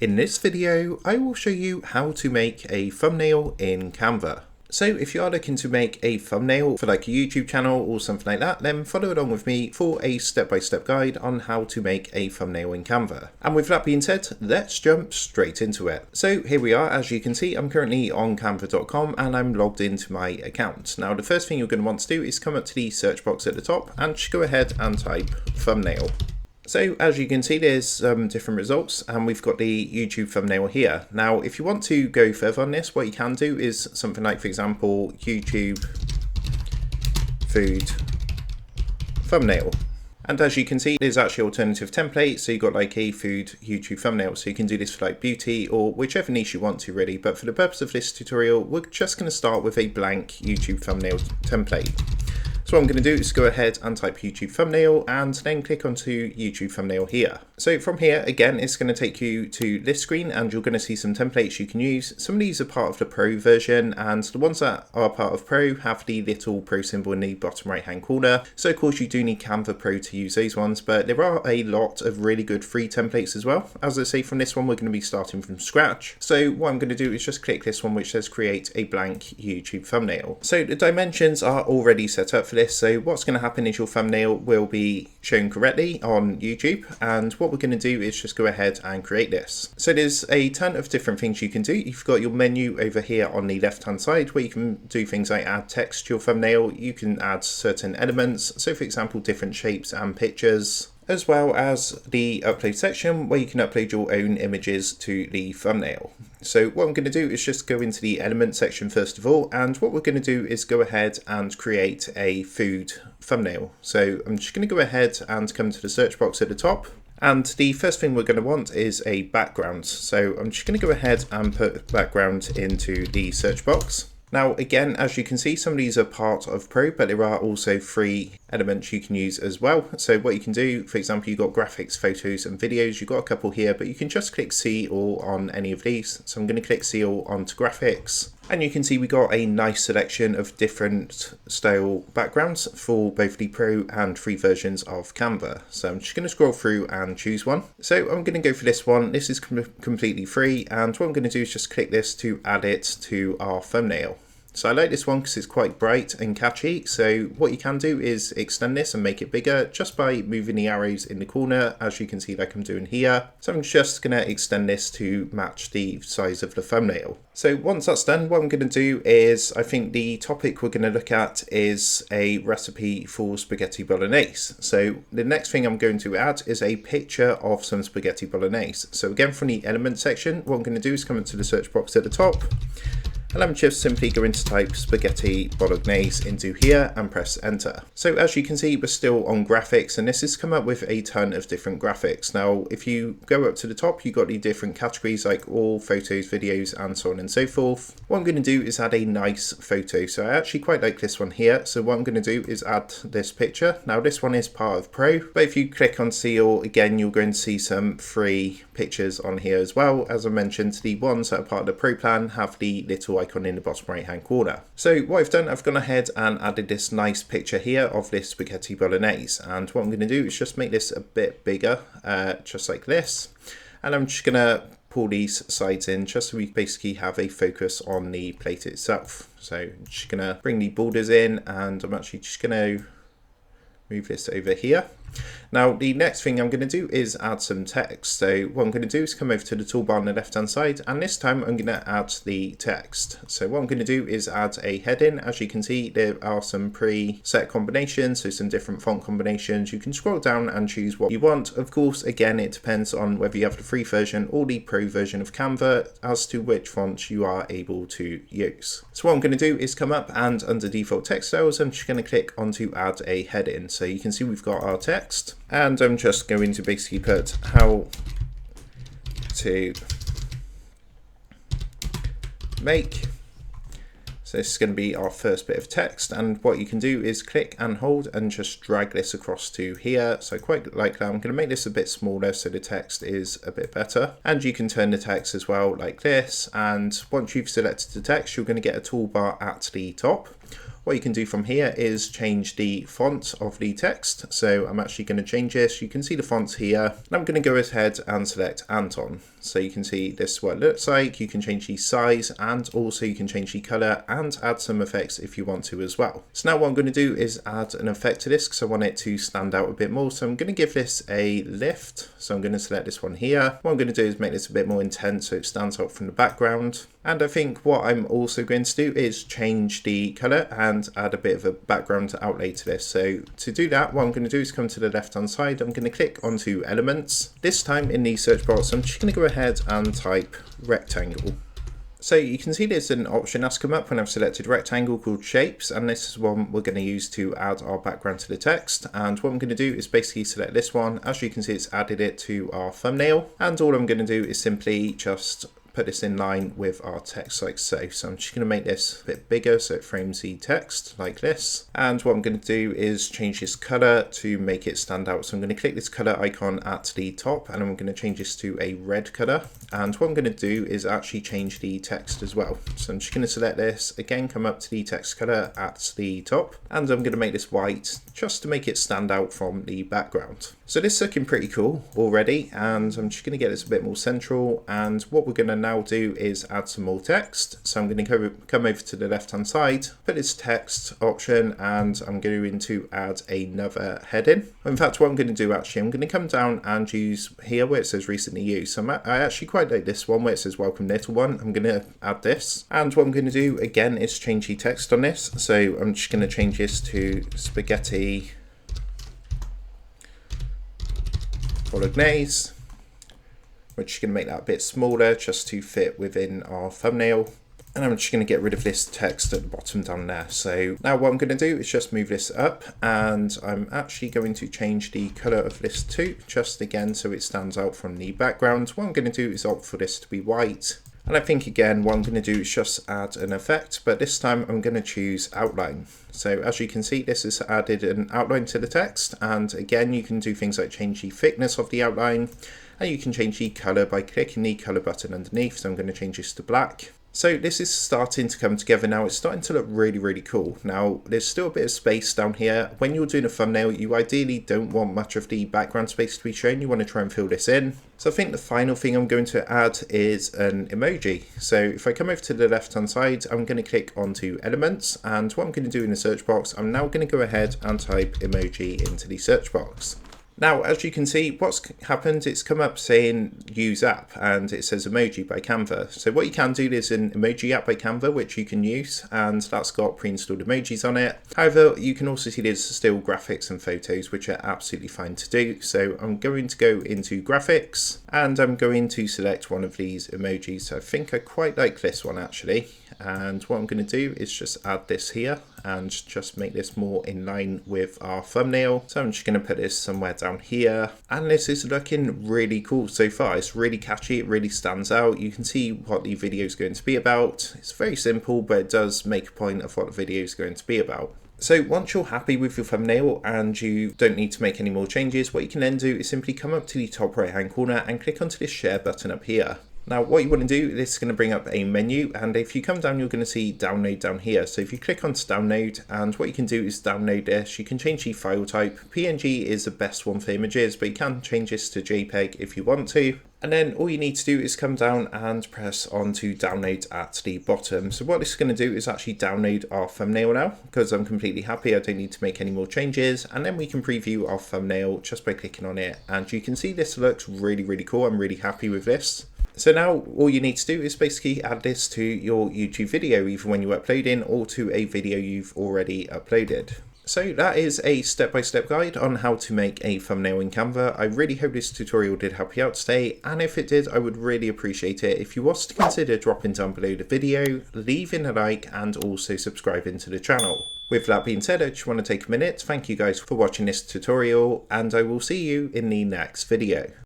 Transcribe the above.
In this video, I will show you how to make a thumbnail in Canva. So if you are looking to make a thumbnail for like a YouTube channel or something like that, then follow along with me for a step-by-step guide on how to make a thumbnail in Canva. And with that being said, let's jump straight into it. So here we are. As you can see, I'm currently on canva.com and I'm logged into my account. Now, the first thing you're going to want to do is come up to the search box at the top and just go ahead and type thumbnail. So as you can see, there's different results and we've got the YouTube thumbnail here. Now, if you want to go further on this, what you can do is something like, for example, YouTube food thumbnail. And as you can see, there's actually alternative templates. So you've got like a food YouTube thumbnail. So you can do this for like beauty or whichever niche you want to really. But for the purpose of this tutorial, we're just going to start with a blank YouTube thumbnail template. So what I'm going to do is go ahead and type YouTube thumbnail and then click onto YouTube thumbnail here. So from here, again, it's going to take you to this screen and you're going to see some templates you can use. Some of these are part of the Pro version, and the ones that are part of Pro have the little Pro symbol in the bottom right hand corner. So of course you do need Canva Pro to use those ones, but there are a lot of really good free templates as well. As I say, from this one, we're going to be starting from scratch. So what I'm going to do is just click this one, which says create a blank YouTube thumbnail. So the dimensions are already set up for this. So what's going to happen is your thumbnail will be shown correctly on YouTube, and what we're going to do is just go ahead and create this. So there's a ton of different things you can do. You've got your menu over here on the left hand side where you can do things like add text to your thumbnail. You can add certain elements, so for example different shapes and pictures, as well as the upload section where you can upload your own images to the thumbnail. So what I'm going to do is just go into the element section first of all, and what we're going to do is go ahead and create a food thumbnail. So I'm just going to go ahead and come to the search box at the top, and the first thing we're going to want is a background. So I'm just going to go ahead and put background into the search box. Now, again, as you can see, some of these are part of Pro, but there are also free elements you can use as well. So what you can do, for example, you've got graphics, photos and videos. You've got a couple here, but you can just click see all on any of these. So I'm going to click see all onto graphics. And you can see we got a nice selection of different style backgrounds for both the Pro and free versions of Canva. So I'm just going to scroll through and choose one. So I'm going to go for this one. This is completely free. And what I'm going to do is just click this to add it to our thumbnail. So I like this one because it's quite bright and catchy. So what you can do is extend this and make it bigger just by moving the arrows in the corner, as you can see like I'm doing here. So I'm just going to extend this to match the size of the thumbnail. So once that's done, what I'm going to do is, I think the topic we're going to look at is a recipe for spaghetti bolognese. So the next thing I'm going to add is a picture of some spaghetti bolognese. So again, from the element section, what I'm going to do is come into the search box at the top, and I'm just simply going to type spaghetti bolognese into here and press enter. So as you can see, we're still on graphics, and this has come up with a ton of different graphics. Now, if you go up to the top, you've got the different categories like all, photos, videos, and so on and so forth. What I'm going to do is add a nice photo. So I actually quite like this one here. So what I'm going to do is add this picture. Now this one is part of Pro, but if you click on see all, again, you're going to see some free pictures on here as well. As I mentioned, the ones that are part of the Pro plan have the little icon in the bottom right hand corner. So what I've done, I've gone ahead and added this nice picture here of this spaghetti bolognese, and what I'm going to do is just make this a bit bigger, just like this, and I'm just going to pull these sides in just so we basically have a focus on the plate itself. So I'm just going to bring the borders in, and I'm actually just going to move this over here. Now the next thing I'm going to do is add some text. So what I'm going to do is come over to the toolbar on the left hand side, and this time I'm going to add the text. So what I'm going to do is add a heading. As you can see, there are some pre-set combinations, so some different font combinations. You can scroll down and choose what you want. Of course, again, it depends on whether you have the free version or the Pro version of Canva as to which font you are able to use. So what I'm going to do is come up, and under default text styles, I'm just going to click onto add a heading. So you can see we've got our text, and I'm just going to basically put how to make. So this is going to be our first bit of text, and what you can do is click and hold and just drag this across to here. So quite like that. I'm going to make this a bit smaller so the text is a bit better, and you can turn the text as well like this. And once you've selected the text, you're going to get a toolbar at the top. What you can do from here is change the font of the text. So I'm actually going to change this. You can see the fonts here, and I'm going to go ahead and select Anton. So you can see this is what it looks like. You can change the size and also you can change the color and add some effects if you want to as well. So now what I'm going to do is add an effect to this because I want it to stand out a bit more. So I'm going to give this a lift. So I'm going to select this one here. What I'm going to do is make this a bit more intense so it stands out from the background. And I think what I'm also going to do is change the color and add a bit of a background outlay to this. So to do that, what I'm going to do is come to the left hand side. I'm going to click onto elements. This time in the search box, I'm just going to go ahead and type rectangle. So you can see there's an option that's come up when I've selected rectangle called shapes, and this is one we're going to use to add our background to the text. And what I'm going to do is basically select this one. As you can see, it's added it to our thumbnail, and all I'm going to do is simply just put this in line with our text like so. So I'm just going to make this a bit bigger so it frames the text like this. And what I'm going to do is change this color to make it stand out. So I'm going to click this color icon at the top and I'm going to change this to a red color. And what I'm going to do is actually change the text as well. So I'm just going to select this, again come up to the text color at the top, and I'm going to make this white just to make it stand out from the background. So this is looking pretty cool already, and I'm just going to get this a bit more central, and what we're going to now do is add some more text. So I'm going to come over to the left hand side, put this text option, and I'm going to add another heading. In fact, what I'm going to do actually, I'm going to come down and use here where it says recently used. So I actually quite like this one where it says welcome little one. I'm going to add this, and what I'm going to do again is change the text on this. So I'm just going to change this to spaghetti bolognese. We're just going to make that a bit smaller just to fit within our thumbnail. And I'm just going to get rid of this text at the bottom down there. So now what I'm going to do is just move this up, and I'm actually going to change the color of this too, just again so it stands out from the background. What I'm going to do is opt for this to be white. And I think again what I'm going to do is just add an effect, but this time I'm going to choose outline. So as you can see, this has added an outline to the text, and again you can do things like change the thickness of the outline, and you can change the color by clicking the color button underneath. So I'm going to change this to black. So this is starting to come together now. It's starting to look really, really cool. Now, there's still a bit of space down here. When you're doing a thumbnail, you ideally don't want much of the background space to be shown. You want to try and fill this in. So I think the final thing I'm going to add is an emoji. So if I come over to the left-hand side, I'm going to click onto elements. And what I'm going to do in the search box, I'm now going to go ahead and type emoji into the search box. Now, as you can see, what's happened, it's come up saying use app, and it says emoji by Canva. So what you can do, there's an emoji app by Canva, which you can use, and that's got pre-installed emojis on it. However, you can also see there's still graphics and photos, which are absolutely fine to do. So I'm going to go into graphics, and I'm going to select one of these emojis. So I think I quite like this one actually. And what I'm going to do is just add this here and just make this more in line with our thumbnail. So I'm just going to put this somewhere down here, and this is looking really cool so far. It's really catchy, it really stands out. You can see what the video is going to be about. It's very simple, but it does make a point of what the video is going to be about. So once you're happy with your thumbnail and you don't need to make any more changes, what you can then do is simply come up to the top right hand corner and click onto this share button up here. Now what you want to do, this is going to bring up a menu, and if you come down you're going to see download down here. So if you click onto download, and what you can do is download this, you can change the file type. PNG is the best one for images, but you can change this to JPEG if you want to. And then all you need to do is come down and press onto download at the bottom. So what this is going to do is actually download our thumbnail now, because I'm completely happy, I don't need to make any more changes. And then we can preview our thumbnail just by clicking on it, and you can see this looks really, really cool. I'm really happy with this. So now all you need to do is basically add this to your YouTube video, either when you're uploading or to a video you've already uploaded. So that is a step-by-step guide on how to make a thumbnail in Canva. I really hope this tutorial did help you out today, and if it did, I would really appreciate it if you was to consider dropping down below the video, leaving a like, and also subscribing to the channel. With that being said, I just want to take a minute to thank you guys for watching this tutorial, and I will see you in the next video.